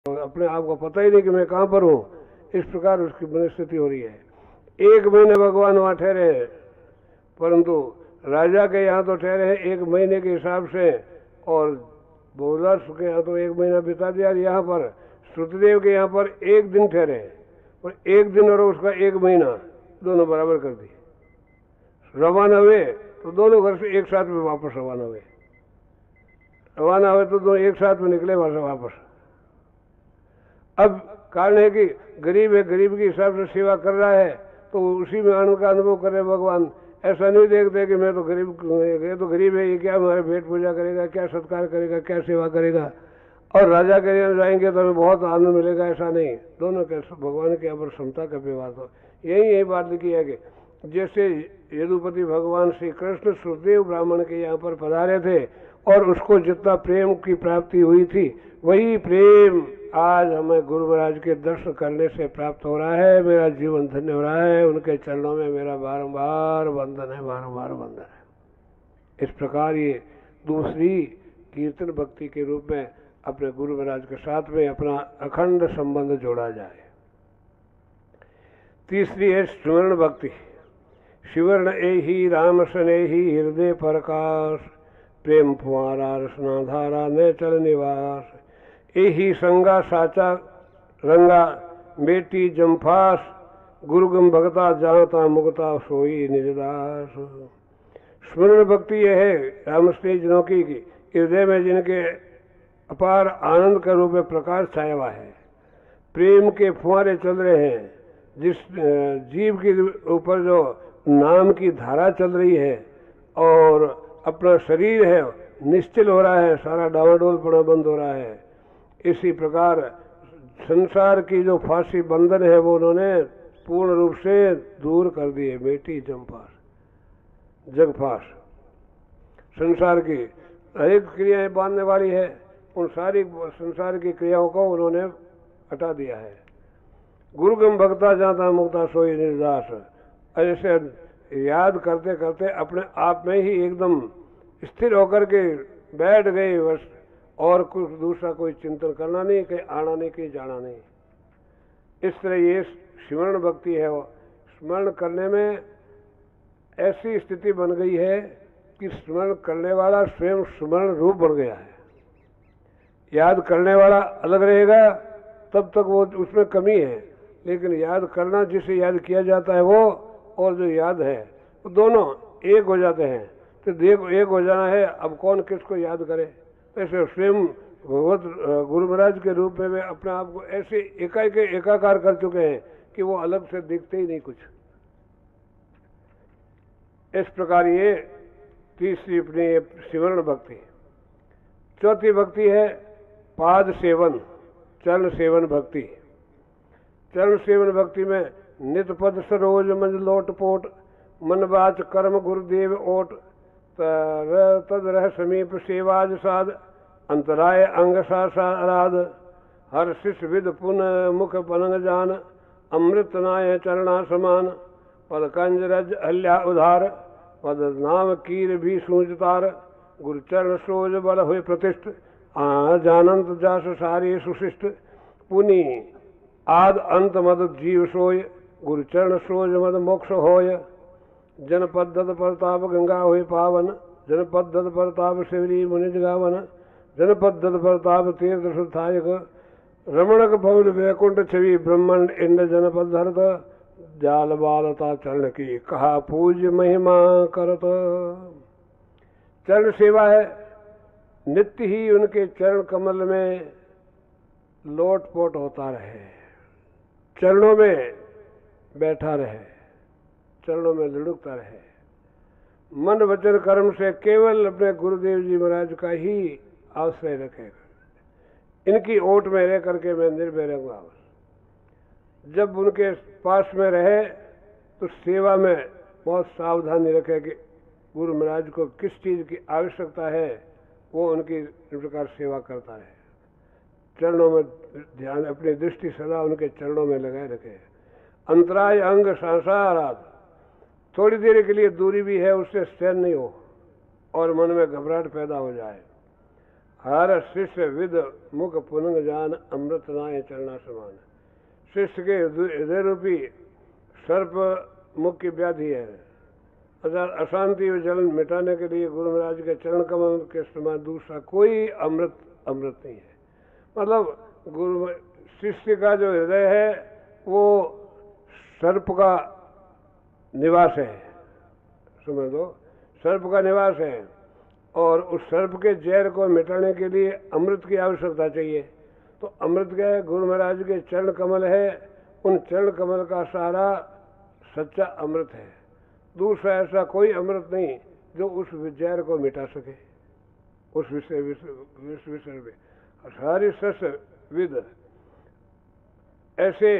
अपने आप को पता ही नहीं कि मैं कहाँ पर हूँ। इस प्रकार उसकी मनस्थिति हो रही है। 1 महीने भगवान वहाँ ठहरे हैं, परंतु राजा के यहाँ तो ठहरे हैं 1 महीने के हिसाब से, और बहुलास के यहाँ तो 1 महीना बिता दिया। यहाँ पर श्रुतदेव के यहाँ पर 1 दिन ठहरे हैं, और 1 दिन और उसका 1 महीना दोनों बराबर कर दिए। रवाना हुए तो दोनों घर से एक साथ में वापस रवाना हुए। रवाना हुए तो दोनों एक साथ में निकले वहां से वापस। अब कारण है कि गरीब है, गरीब के हिसाब से सेवा कर रहा है, तो उसी में आनंद का अनुभव करे भगवान। ऐसा नहीं देखते कि मैं तो गरीब, ये तो गरीब है, ये क्या हमारे भेंट पूजा करेगा, क्या सत्कार करेगा, क्या सेवा करेगा, और राजा के यहाँ जाएंगे तो हमें बहुत आनंद मिलेगा, ऐसा नहीं। दोनों के भगवान के अपर समता का विवाद हो। यही बात लिखी है कि जैसे यदुपति भगवान श्री कृष्ण श्रुतदेव ब्राह्मण के यहाँ पर पधारे थे और उसको जितना प्रेम की प्राप्ति हुई थी, वही प्रेम आज हमें गुरु महाराज के दर्शन करने से प्राप्त हो रहा है। मेरा जीवन धन्य हो रहा है। उनके चरणों में मेरा बारंबार वंदन है, बारंबार वंदन है। इस प्रकार ये दूसरी कीर्तन भक्ति के रूप में अपने गुरु महाराज के साथ में अपना अखंड संबंध जोड़ा जाए। तीसरी है स्मरण भक्ति। शिवर्ण एहि राम स्नेहि हृदय प्रकाश, प्रेम फुआरा रसना धारा ने चल निवास। एहि संगा साचा रंगा बेटी जम्फास, गुरुगम भगता जानता मुगता सोई निजदास। स्मरण भक्ति यह है रामस्नेही जनों की हृदय में जिनके अपार आनंद का रूप में प्रकाश छाया हुआ है, प्रेम के फुहारे चल रहे हैं, जिस जीव के ऊपर जो नाम की धारा चल रही है, और अपना शरीर है निश्चल हो रहा है, सारा डावाडोल पड़ा बंद हो रहा है। इसी प्रकार संसार की जो फांसी बंधन है वो उन्होंने पूर्ण रूप से दूर कर दिए। बेटी जम्फास जगफास, संसार की अनेक क्रियाएं बांधने वाली है, उन सारी संसार की क्रियाओं को उन्होंने हटा दिया है। गुरुगम भक्ता जाता मुक्ता सोई निर्दास। ऐसे याद करते करते अपने आप में ही एकदम स्थिर होकर के बैठ गए बस, और कुछ दूसरा कोई चिंतन करना नहीं, कहीं आना नहीं, कहीं जाना नहीं। इस तरह ये स्मरण भक्ति है। वो स्मरण करने में ऐसी स्थिति बन गई है कि स्मरण करने वाला स्वयं स्मरण रूप बन गया है। याद करने वाला अलग रहेगा, तब तक वो उसमें कमी है, लेकिन याद करना, जिसे याद किया जाता है वो और जो याद है, वो दोनों एक हो जाते हैं। तो देखो एक हो जाना है, अब कौन किसको याद करे। ऐसे स्वयं भगवत गुरु महाराज के रूप में वे अपने आप को ऐसे एकाकार कर चुके हैं कि वो अलग से दिखते ही नहीं कुछ। इस प्रकार ये तीसरी अपनी स्मरण भक्ति। चौथी भक्ति है पाद सेवन, चरण सेवन भक्ति। चरण सेवन भक्ति में नित पद सरोज मंज लोट पोट, मन बाच कर्म गुरुदेव ओट, तद रह समीप सेवाज साध, अंतराय अंग साराध, हर शिष्य विद पुन मुख पलंग जान, अमृत नाय चरणा समान, पद कंज रज हल्या उधार, पद नाम कीर भी सूझतार, गुरु चरण सोज बल हुए प्रतिष्ठ, जानंत जास सारी सुशिष्ट, पुनि आद अंत मद जीव सोय, गुरु चरण सोज मद मोक्ष होय। जन पद्धत प्रताप गंगा हुए पावन, जन पद्धत प्रताप शिवरी मुनिज गावन, जन पद्धत प्रताप तीर्थ सुधायक, रमणक भवन वैकुंठ छवि ब्रह्मंड इंद जन पद्धत, जाल बालता चरण की कहा पूज्य महिमा करत। चरण सेवा है, नित्य ही उनके चरण कमल में लोटपोट होता रहे, चरणों में बैठा रहे, चरणों में लुढ़कता रहे। मन वचन कर्म से केवल अपने गुरुदेव जी महाराज का ही आश्रय रखेगा। इनकी ओट में रह करके मैं निर्भय रहूंगा। जब उनके पास में रहे तो सेवा में बहुत सावधानी रखे कि गुरु महाराज को किस चीज की आवश्यकता है, वो उनकी इस प्रकार सेवा करता है। चरणों में ध्यान, अपनी दृष्टि सदा उनके चरणों में लगाए रखे। अंतराय अंग संसाराद, थोड़ी देर के लिए दूरी भी है, उससे सहन नहीं हो और मन में घबराहट पैदा हो जाए। हर शिष्य विद मुख पुनंग जान, अमृत नाय चलना समान। शिष्य के हृदय रूपी सर्प मुख की व्याधि है, अर्थात अशांति और जलन मिटाने के लिए गुरु महाराज के चरण कमल के समान दूसरा कोई अमृत नहीं है। मतलब गुरु शिष्य का जो हृदय है वो सर्प का निवास है, समझ लो, सर्प का निवास है, और उस सर्प के जहर को मिटाने के लिए अमृत की आवश्यकता चाहिए। तो अमृत क्या है? गुरु महाराज के चरण कमल है, उन चरण कमल का सहारा सच्चा अमृत है। दूसरा ऐसा कोई अमृत नहीं जो उस जहर को मिटा सके, उस विषय में। सारी सस विद ऐसे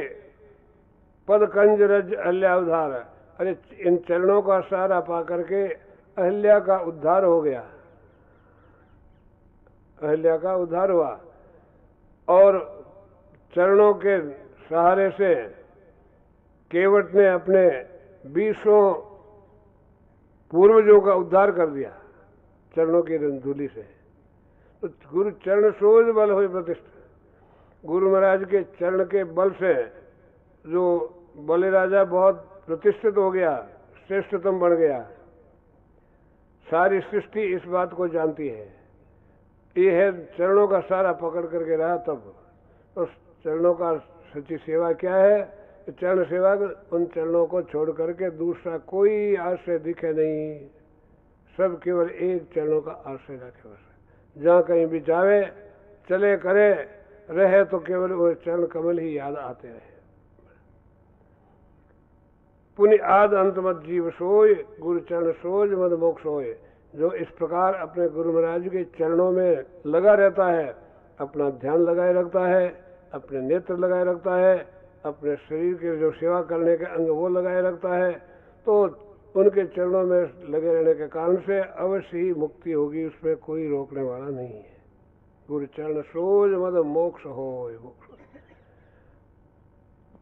पद कंज रज अहल्या उद्धार। अरे इन चरणों का सहारा पा करके अहल्या का उद्धार हो गया, अहल्या का उद्धार हुआ। और चरणों के सहारे से केवट ने अपने 20 पूर्वजों का उद्धार कर दिया चरणों की धूलि से। तो गुरु चरण सोज बल हो प्रतिष्ठा। गुरु महाराज के चरण के बल से जो बलि राजा बहुत प्रतिष्ठित हो गया, श्रेष्ठतम बन गया। सारी सृष्टि इस बात को जानती है। ये है चरणों का सारा पकड़ करके रहा तब। तो चरणों का सच्ची सेवा क्या है? चरण सेवा, उन चरणों को छोड़ करके दूसरा कोई आश्रय दिखे नहीं, सब केवल एक चरणों का आश्रय रखे। बस जहाँ कहीं भी जावे, चले करे, रहे तो केवल वो चरण कमल ही याद आते रहे। पुण्य आद अंत मत जीव सोय, गुरु चरण सोज मद मोक्ष होय। जो इस प्रकार अपने गुरु महाराज के चरणों में लगा रहता है, अपना ध्यान लगाए रखता है, अपने नेत्र लगाए रखता है, अपने शरीर के जो सेवा करने के अंग वो लगाए रखता है, तो उनके चरणों में लगे रहने के कारण से अवश्य ही मुक्ति होगी, उसमें कोई रोकने वाला नहीं है। गुरु चरण सोज मद मोक्ष होय।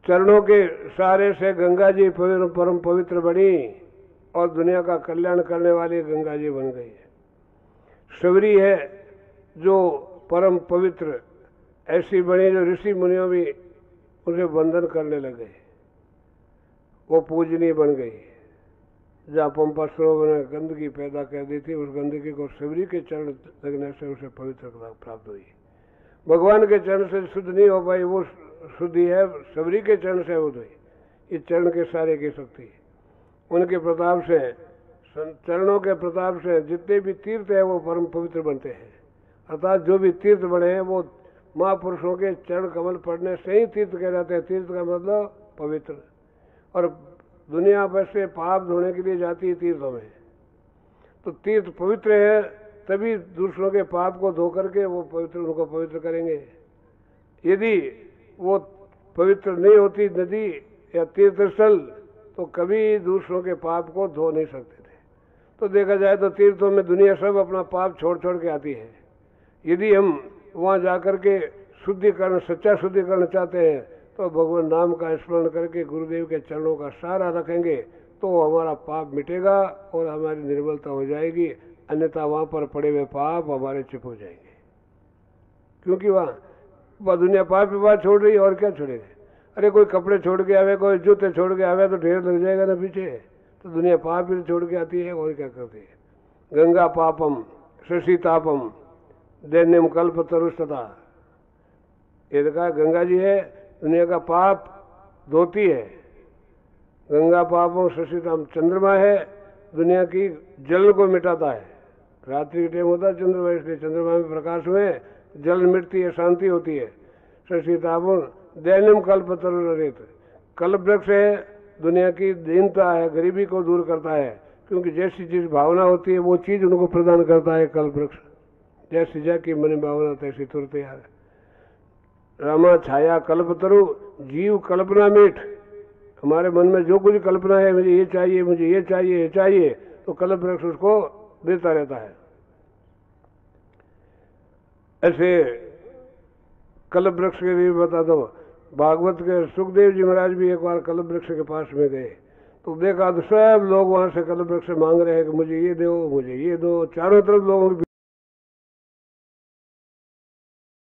चरणों के सहारे से गंगा जी परम पवित्र बनी और दुनिया का कल्याण करने वाली गंगा जी बन गई है। शबरी है जो परम पवित्र ऐसी बनी जो ऋषि मुनियों भी उसे वंदन करने लगे, वो पूजनीय बन गई। जहाँ पंपा सरोवर ने गंदगी पैदा कर दी थी, उस गंदगी को शबरी के चरण लगने से उसे पवित्रता प्राप्त हुई। भगवान के चरण से शुद्ध नहीं हो पाई, वो शुद्धि है शबरी के चरण से होती। इस चरण के सारे की शक्ति, उनके प्रताप से, चरणों के प्रताप से जितने भी तीर्थ है वो परम पवित्र बनते हैं। अर्थात जो भी तीर्थ बने हैं वो महापुरुषों के चरण कमल पड़ने से ही तीर्थ कह जाते हैं। तीर्थ का मतलब पवित्र। और दुनिया भर से पाप धोने के लिए जाती है तीर्थों में, तो तीर्थ पवित्र है तभी दूसरों के पाप को धो करके वो पवित्र, उनको पवित्र करेंगे। यदि वो पवित्र नहीं होती नदी या तीर्थ स्थल, तो कभी दूसरों के पाप को धो नहीं सकते थे। तो देखा जाए तो तीर्थों में दुनिया सब अपना पाप छोड़ छोड़ के आती है। यदि हम वहाँ जाकर के शुद्धिकरण, सच्चा शुद्धिकरण चाहते हैं, तो भगवान नाम का स्मरण करके गुरुदेव के चरणों का सहारा रखेंगे तो हमारा पाप मिटेगा और हमारी निर्मलता हो जाएगी। अन्यथा वहाँ पर पड़े हुए पाप हमारे चिप हो जाएंगे, क्योंकि वहाँ दुनिया पाप की बात छोड़ रही है और क्या छोड़ेगा। अरे कोई कपड़े छोड़ के आवे, कोई जूते छोड़ के आवे तो ढेर लग जाएगा ना पीछे। तो दुनिया पाप ही छोड़ के आती है और क्या करती है। गंगा पापम शशि तापम दैन्यम कल्प तरुस्तता। ये देखा गंगा जी है, दुनिया का पाप धोती है। गंगा पापम शशि तापम, चंद्रमा है, दुनिया की जल को मिटाता है। रात्रि के टाइम होता है चंद्रमा, इसलिए चंद्रमा में प्रकाश में जल मिटती है, शांति होती है। शशि तापम दैन्यम कल्प तरुरेत, कल्प वृक्ष है, दुनिया की दीनता है, गरीबी को दूर करता है, क्योंकि जैसी जिस भावना होती है वो चीज उनको प्रदान करता है कल्प वृक्ष। जैसी जा की मन भावना तैसी तुरते यार। रामा छाया कल्पतरु, जीव कल्पना मीठ। हमारे मन में जो कुछ कल्पना है, मुझे ये चाहिए, मुझे ये चाहिए, ये चाहिए, तो कल्प वृक्ष उसको देता रहता है। ऐसे कल्प वृक्ष के लिए बता दो, भागवत के सुखदेव जी महाराज भी एक बार कल्प वृक्ष के पास में गए, तो देखा तो सब लोग वहां से कल्प वृक्ष मांग रहे हैं कि मुझे ये दो, मुझे ये दो। चारों तरफ लोगों की